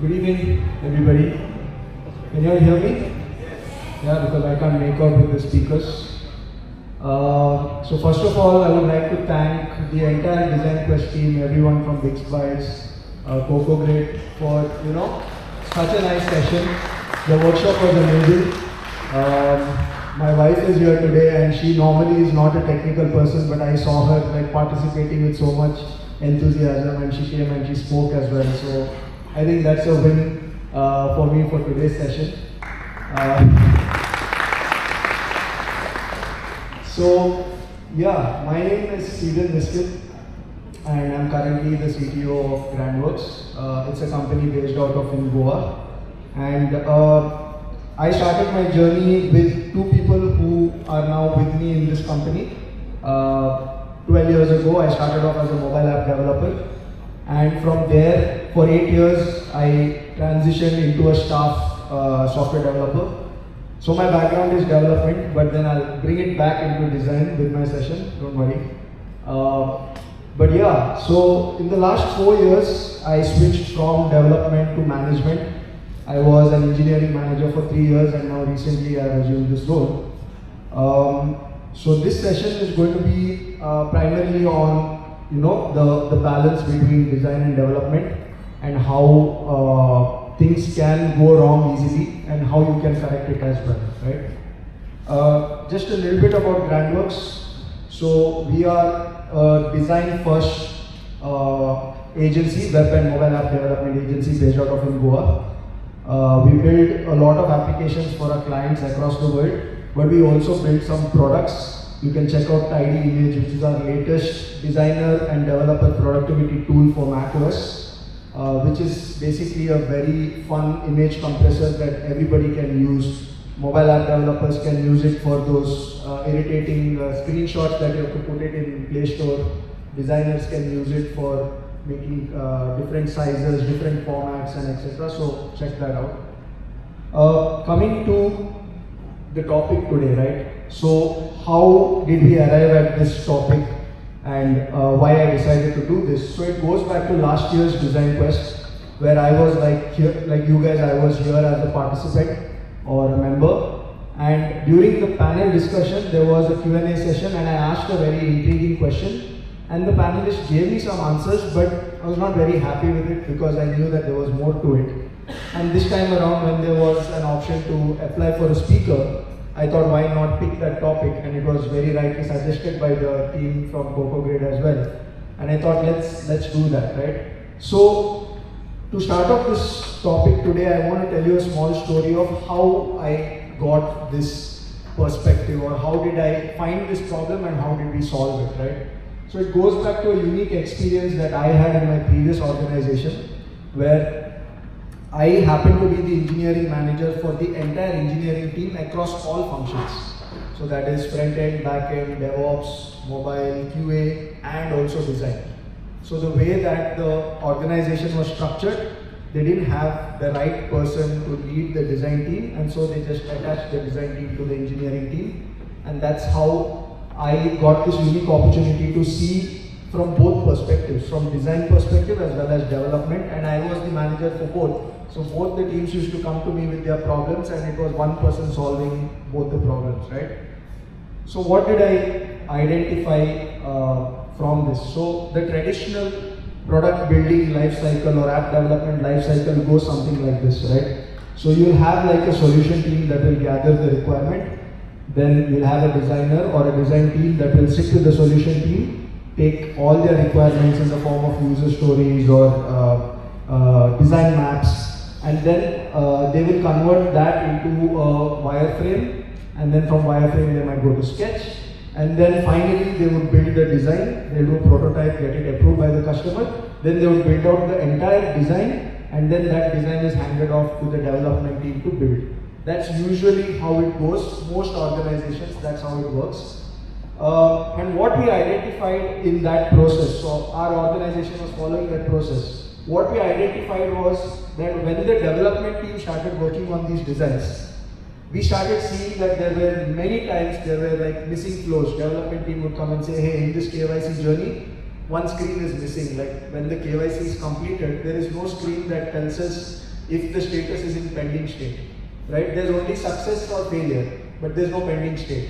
Good evening, everybody. Can you all hear me? Yeah, because I can't make out with the speakers. So first of all, I would like to thank the entire Design Quest team, everyone from Bixbytes, Coco Grid for such a nice session. The workshop was amazing. My wife is here today, and she normally is not a technical person, but I saw her like participating with so much enthusiasm, and she came and she spoke as well. So I think that's a win for me for today's session. So yeah, my name is Steven Miskin, and I'm currently the CTO of Grandworks. It's a company based out of Goa, and I started my journey with two people who are now with me in this company. 12 years ago, I started off as a mobile app developer, and from there, for 8 years, I transitioned into a staff software developer. So my background is development, but then I'll bring it back into design with my session, don't worry. But yeah, so in the last 4 years, I switched from development to management. I was an engineering manager for 3 years, and now recently I assumed this role. So this session is going to be primarily on the balance between design and development, and how things can go wrong easily and how you can correct it as well, right? Just a little bit about Grandworks. So we are a design first agency, web and mobile app development agency based out of Goa. We build a lot of applications for our clients across the world, but we also build some products. You can check out Tidy Image, which is our latest designer and developer productivity tool for macOS, which is basically a very fun image compressor that everybody can use. Mobile app developers can use it for those irritating screenshots that you have to put it in Play Store. Designers can use it for making different sizes, different formats, and etc. So check that out. Coming to the topic today, right? So how did we arrive at this topic, and why I decided to do this? So it goes back to last year's Design Quest, where I was like you guys, I was here as a participant or a member. And during the panel discussion, there was a Q&A session, and I asked a very intriguing question. And the panelists gave me some answers, but I was not very happy with it because I knew that there was more to it. And this time around, when there was an option to apply for a speaker, I thought, why not pick that topic? And it was very rightly suggested by the team from Coco Grid as well. And I thought, let's do that, right? So to start off this topic today, I want to tell you a small story of how I got this perspective, or how did I find this problem and how did we solve it, right? So it goes back to a unique experience that I had in my previous organization, where I happened to be the engineering manager for the entire engineering team across all functions. So that is front-end, back-end, DevOps, mobile, QA, and also design. So the way that the organization was structured, they didn't have the right person to lead the design team, and so they just attached the design team to the engineering team. And that's how I got this unique opportunity to see from both perspectives, from design perspective as well as development, and I was the manager for both. So both the teams used to come to me with their problems, and it was one person solving both the problems, right? So what did I identify from this? So the traditional product building life cycle or app development life cycle goes something like this, right? So you'll have like a solution team that will gather the requirement. Then you'll have a designer or a design team that will sit with the solution team, take all their requirements in the form of user stories or design maps, and then they will convert that into a wireframe, and then from wireframe they might go to Sketch, and then finally they would build the design, they'll do a prototype, get it approved by the customer, then they would build out the entire design, and then that design is handed off to the development team to build. That's usually how it goes. Most organizations, that's how it works. And what we identified in that process, so our organization was following that process. What we identified was that when the development team started working on these designs, we started seeing that there were many times there were like missing flows. Development team would come and say, hey, in this KYC journey, one screen is missing. Like when the KYC is completed, there is no screen that tells us if the status is in pending state, right? There's only success or failure, but there's no pending state.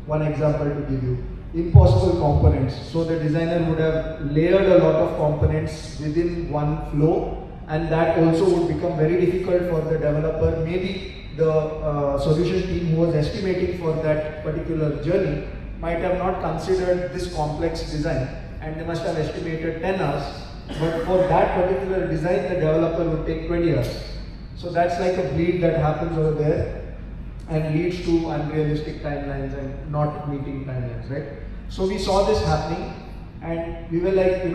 One example to give you. Impossible components. So the designer would have layered a lot of components within one flow, and that also would become very difficult for the developer. Maybe the solution team who was estimating for that particular journey might have not considered this complex design, and they must have estimated 10 hours, but for that particular design the developer would take 20 hours. So that's like a bleed that happens over there and leads to unrealistic timelines and not meeting timelines, right? So we saw this happening and we were like,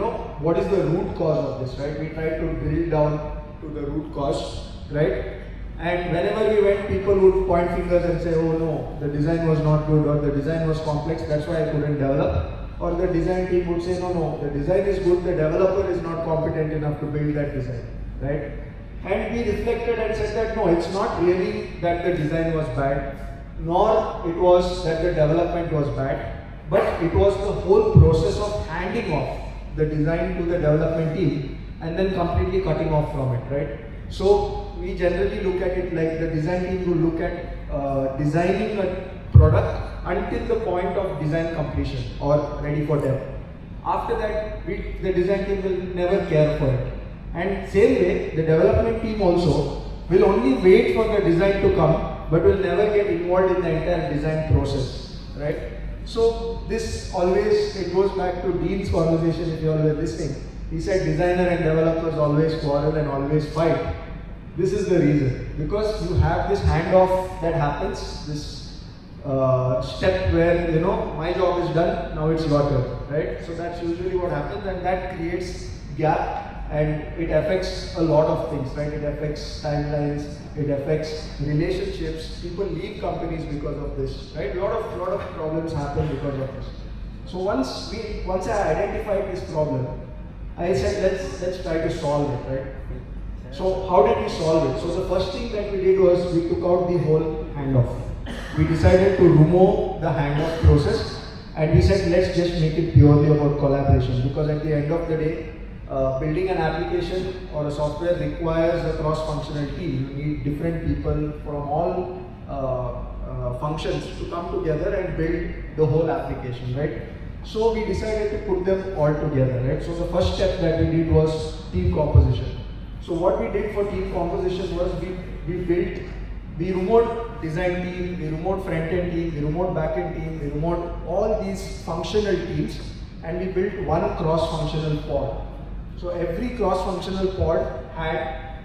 what is the root cause of this, right? We tried to drill down to the root cause, right? And whenever we went, people would point fingers and say, oh no, the design was not good, or the design was complex, that's why I couldn't develop. Or the design team would say, no, the design is good, the developer is not competent enough to build that design, right? And we reflected and said that no, it's not really that the design was bad, nor it was that the development was bad, but it was the whole process of handing off the design to the development team and then completely cutting off from it, right? So we generally look at it like the design team will look at designing a product until the point of design completion or ready for dev. After that, the design team will never care for it. And same way, the development team also will only wait for the design to come, but will never get involved in the entire design process, right? So this always, it goes back to Dean's conversation if you all were listening. He said designer and developers always quarrel and always fight. This is the reason, because you have this handoff that happens, this step where, my job is done, now it's your turn, right? So that's usually what happens, and that creates gap. And it affects a lot of things, right? It affects timelines, it affects relationships. People leave companies because of this, right? A lot of problems happen because of this. So once I identified this problem, I said let's try to solve it, right? So how did we solve it? So the first thing that we did was we took out the whole handoff. We decided to remove the handoff process, and we said let's just make it purely about collaboration, because at the end of the day, building an application or a software requires a cross-functional team. You need different people from all functions to come together and build the whole application, right? So we decided to put them all together, right? So the first step that we did was team composition. So what we did for team composition was we removed design team, we removed front-end team, we removed back-end team, we removed all these functional teams, and we built one cross-functional pod. So every cross-functional pod had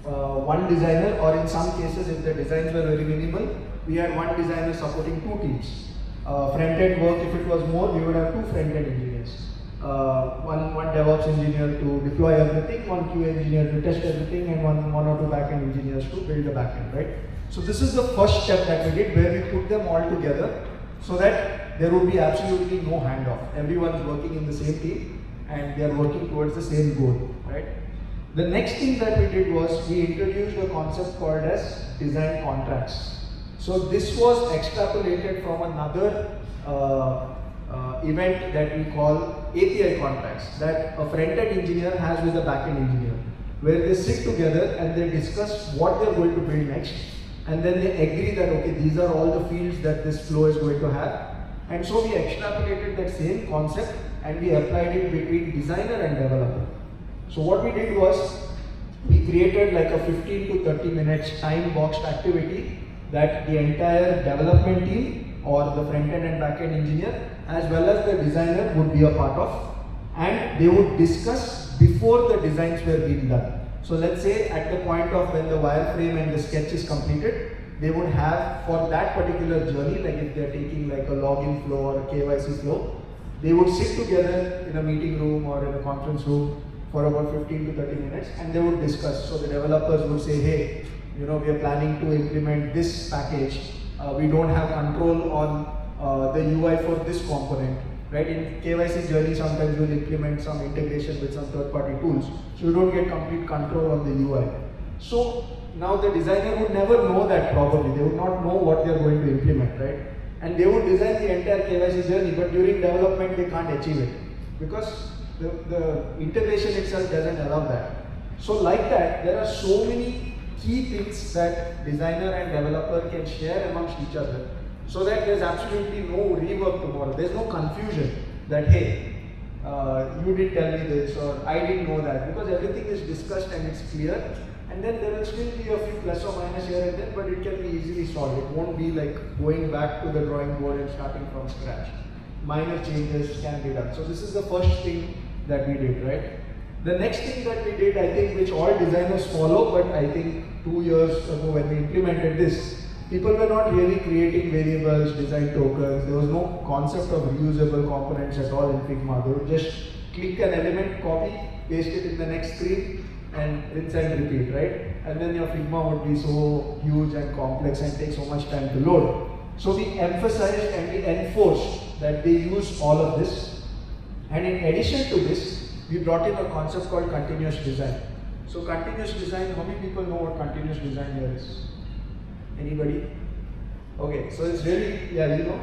one designer, or in some cases, if the designs were very minimal, we had one designer supporting two teams. Front-end work, if it was more, we would have two front-end engineers. One DevOps engineer to deploy everything, one QA engineer to test everything, and one or two back-end engineers to build the back-end, right? So this is the first step that we did, where we put them all together so that there would be absolutely no handoff. Everyone's working in the same team, and they are working towards the same goal, right? The next thing that we did was we introduced a concept called as design contracts. So this was extrapolated from another event that we call API contracts, that a front-end engineer has with a back-end engineer, where they sit together and they discuss what they're going to build next, and then they agree that, okay, these are all the fields that this flow is going to have. And so we extrapolated that same concept and we applied it between designer and developer. So what we did was, we created like a 15 to 30 minutes time boxed activity that the entire development team or the front-end and back-end engineer as well as the designer would be a part of, and they would discuss before the designs were being done. So let's say at the point of when the wireframe and the sketch is completed, they would have for that particular journey, like if they're taking like a login flow or a KYC flow, they would sit together in a meeting room or in a conference room for about 15 to 30 minutes and they would discuss. So the developers would say, hey, we are planning to implement this package. We don't have control on the UI for this component. Right? In KYC journey, sometimes we'll implement some integration with some third-party tools. So you don't get complete control on the UI. So now the designer would never know that properly. They would not know what they're going to implement, right? And they would design the entire KYC journey, but during development, they can't achieve it. because the integration itself doesn't allow that. So like that, there are so many key things that designer and developer can share amongst each other, so that there's absolutely no rework tomorrow. There's no confusion that, hey, you didn't tell me this or I didn't know that, because everything is discussed and it's clear. And then there will still be a few plus or minus here and there, but it can be easily solved. It won't be like going back to the drawing board and starting from scratch. Minor changes can be done. So this is the first thing that we did, right? The next thing that we did, I think, which all designers follow, but I think 2 years ago when we implemented this, people were not really creating variables, design tokens. There was no concept of reusable components at all in Figma. They would just click an element, copy, paste it in the next screen, and rinse and repeat, right? And then your Figma would be so huge and complex and take so much time to load. So we emphasized and we enforced that they use all of this. And in addition to this, we brought in a concept called continuous design. So continuous design, how many people know what continuous design here is? Anybody? Okay, so it's really, yeah, you know?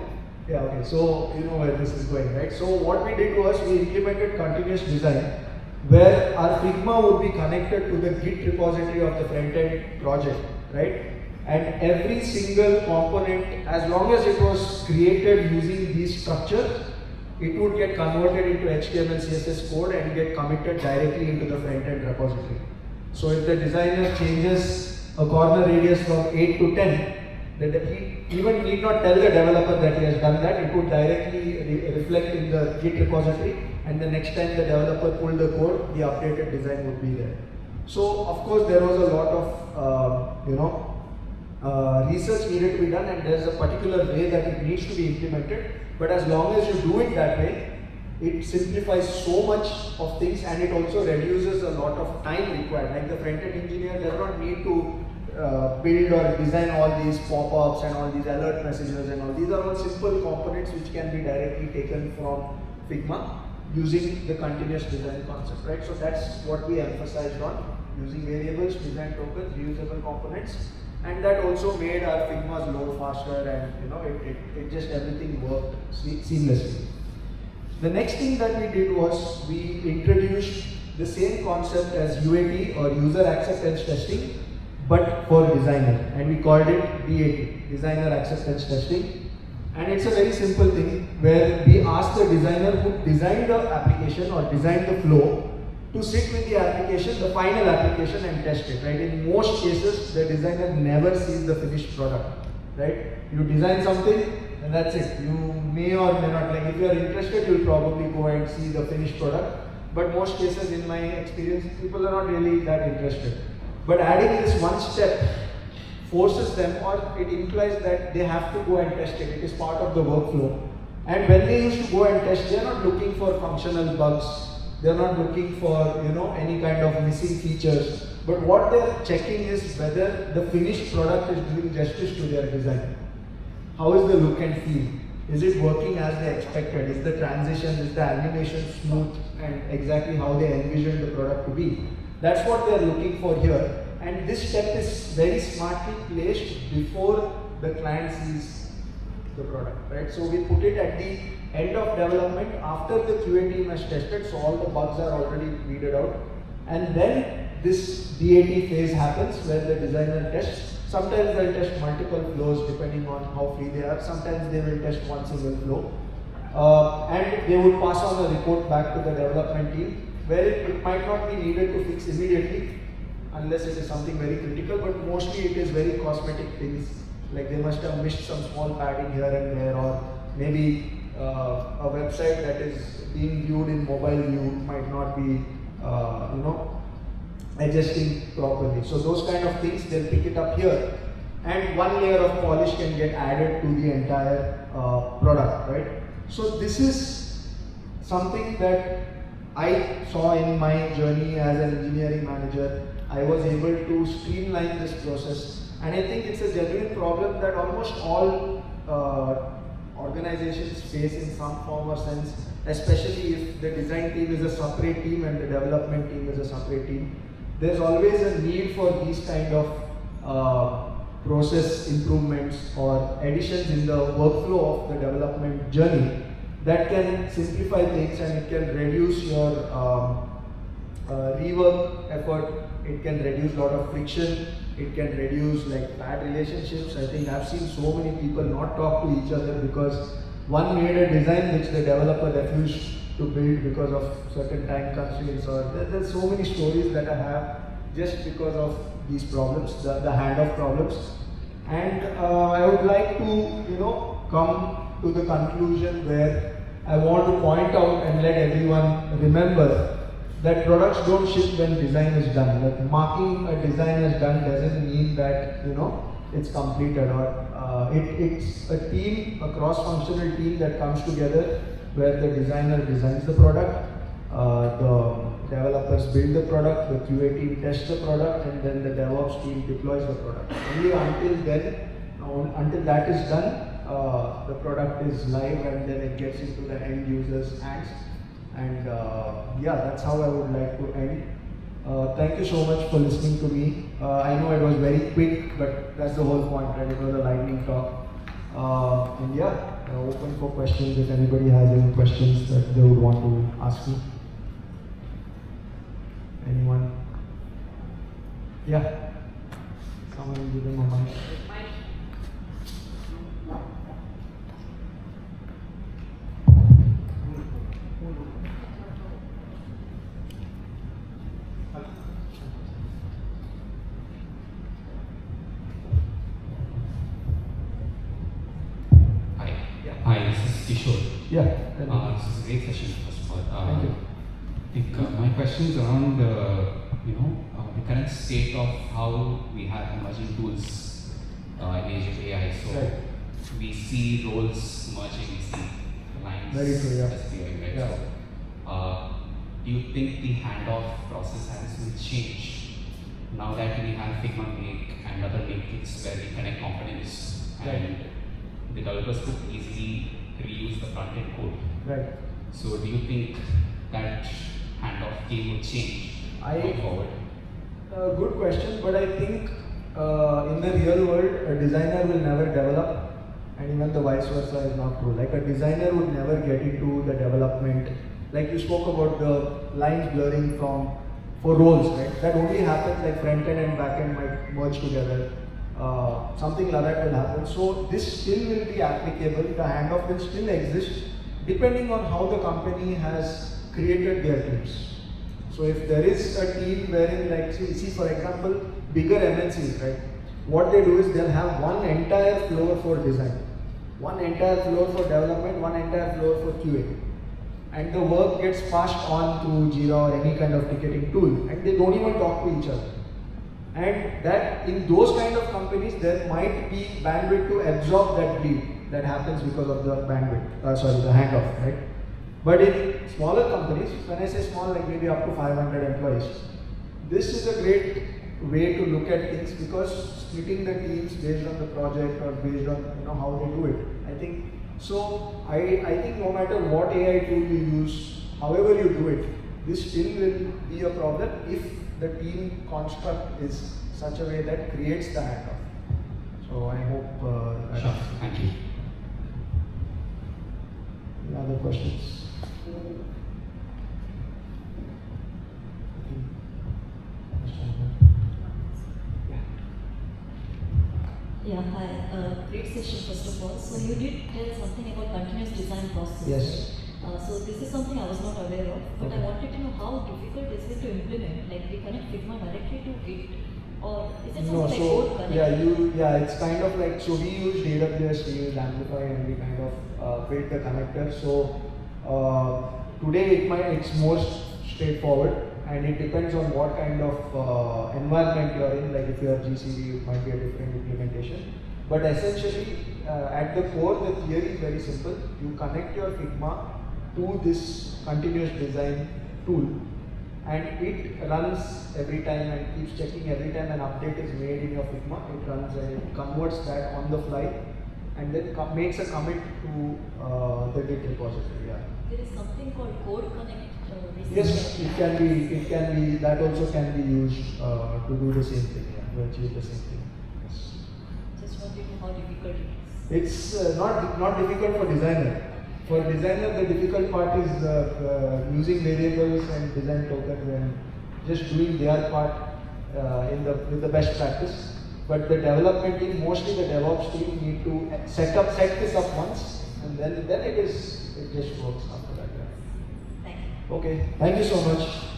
Yeah, okay, so you know where this is going, right? So what we did was we implemented continuous design, where our Figma would be connected to the Git repository of the front-end project, right? And every single component, as long as it was created using these structures, it would get converted into HTML, CSS code and get committed directly into the front-end repository. So if the designer changes a corner radius from 8 to 10, he even need not tell the developer that he has done that. It would directly reflect in the Git repository, and the next time the developer pulled the code, the updated design would be there. So of course there was a lot of research needed to be done, and there's a particular way that it needs to be implemented. But as long as you do it that way, it simplifies so much of things, and it also reduces a lot of time required. Like the front-end engineer does not need to build or design all these pop-ups and all these alert messages and all. These are all simple components which can be directly taken from Figma using the continuous design concept, right? So that's what we emphasized on, using variables, design tokens, reusable components, and that also made our Figmas load faster, and it just everything worked seamlessly. The next thing that we did was we introduced the same concept as UAT or user acceptance testing, but for designer, and we called it DAT, designer acceptance testing. And it's a very simple thing where we ask the designer who designed the application or designed the flow to sit with the application, the final application, and test it, right? In most cases, the designer never sees the finished product, right? You design something and that's it. You may or may not, like if you are interested, you'll probably go and see the finished product. But most cases, in my experience, people are not really that interested. But adding this one step forces them, or it implies that they have to go and test it. It is part of the workflow. And when they used to go and test, they are not looking for functional bugs. They are not looking for any kind of missing features. But what they are checking is whether the finished product is doing justice to their design. How is the look and feel? Is it working as they expected? Is the transition, is the animation smooth and exactly how they envisioned the product to be? That's what they are looking for here. And this step is very smartly placed before the client sees the product, right? So we put it at the end of development after the QA team has tested, so all the bugs are already weeded out. And then this DAT phase happens where the designer tests. Sometimes they'll test multiple flows depending on how free they are. Sometimes they will test one single flow. And they would pass on a report back to the development team, where it might not be needed to fix immediately unless it is something very critical, but mostly it is very cosmetic things, like they must have missed some small padding here and there, or maybe a website that is being viewed in mobile view might not be adjusting properly. So those kind of things, they'll pick it up here, and one layer of polish can get added to the entire product, right? So this is something that I saw in my journey as an engineering manager. I was able to streamline this process, and I think it's a genuine problem that almost all organizations face in some form or sense, especially if the design team is a separate team and the development team is a separate team. There's always a need for these kind of process improvements or additions in the workflow of the development journey that can simplify things and it can reduce your rework effort. It can reduce a lot of friction. It can reduce like bad relationships. I think I've seen so many people not talk to each other because one made a design which the developer refused to build because of certain time constraints, or there's so many stories that I have just because of these problems, the handoff problems. And I would like to, come to the conclusion where I want to point out and let everyone remember that products don't ship when design is done. Like marking a design as done doesn't mean that it's completed, or it's a team, a cross-functional team that comes together where the designer designs the product, the developers build the product, the QA team tests the product, and then the DevOps team deploys the product. Only until that is done, the product is live and then it gets into the end user's hands. And that's how I would like to end. Thank you so much for listening to me. I know it was very quick, but that's the whole point, right? It was a lightning talk. Open for questions if anybody has any questions that they would want to ask me. Anyone? Yeah. Someone give them a mic. Hi, this is Kishore. Yeah. This is a great session, first of all. Thank you. I think my question is around, the current state of how we have emerging tools in age of AI. So Right. we see roles merging, we see lines Very true, yeah. disappearing, right? Yeah. So, do you think the handoff process has changed now that we have Figma Make and other make kits where we connect components and the developers could easily reuse the front-end code? Right. So do you think that handoff game will change going forward? Good question, but I think in the real world, a designer will never develop, and even the vice versa is not true. Like a designer would never get into the development. Like you spoke about the lines blurring for roles, right? That only happens like front end and back end might merge together. Something like that will happen. So this still will be applicable. The handoff will still exist depending on how the company has created their teams. So if there is a team wherein, like, see for example, bigger MNCs, right? What they do is they'll have one entire floor for design, one entire floor for development, one entire floor for QA. And the work gets passed on to Jira or any kind of ticketing tool, and they don't even talk to each other. And that in those kind of companies, there might be bandwidth to absorb that bleed that happens because of the the handoff, right? But in smaller companies, when I say small, like maybe up to 500 employees, this is a great way to look at things because splitting the teams based on the project or based on how they do it. I think so. I think no matter what AI tool you use, however you do it, this still will be a problem if the team construct is such a way that creates the handoff. So I hope. Sure. Thank you. Any other questions? Yeah, hi. Great session, first of all. So you did tell something about continuous design process. Yes. So this is something I was not aware of, but Okay. I wanted to know how difficult is it to implement? Like we connect Figma directly to it, or is it something like code connect? It's kind of like, so we use AWS, we use Amplify, and we kind of build the connector. So today it's more straightforward, and it depends on what kind of environment you're in. Like if you're GCP, it might be a different implementation. But essentially, at the core, the theory is very simple. You connect your Figma to this continuous design tool, and it runs every time and keeps checking every time an update is made in your Figma. It runs and it converts that on the fly, and then makes a commit to the Git repository. Yeah. There is something called code connect. Yes, it can be. That also can be used to do the same thing. Yeah, to achieve the same thing. Yes. Just wanted to know how difficult it is. It's not difficult for designer. For designer, the difficult part is using variables and design tokens and just doing their part with the best practice. But the development team, mostly the DevOps team, need to set this up once, and then it just works after that. Yeah. Thank you. Okay, thank you so much.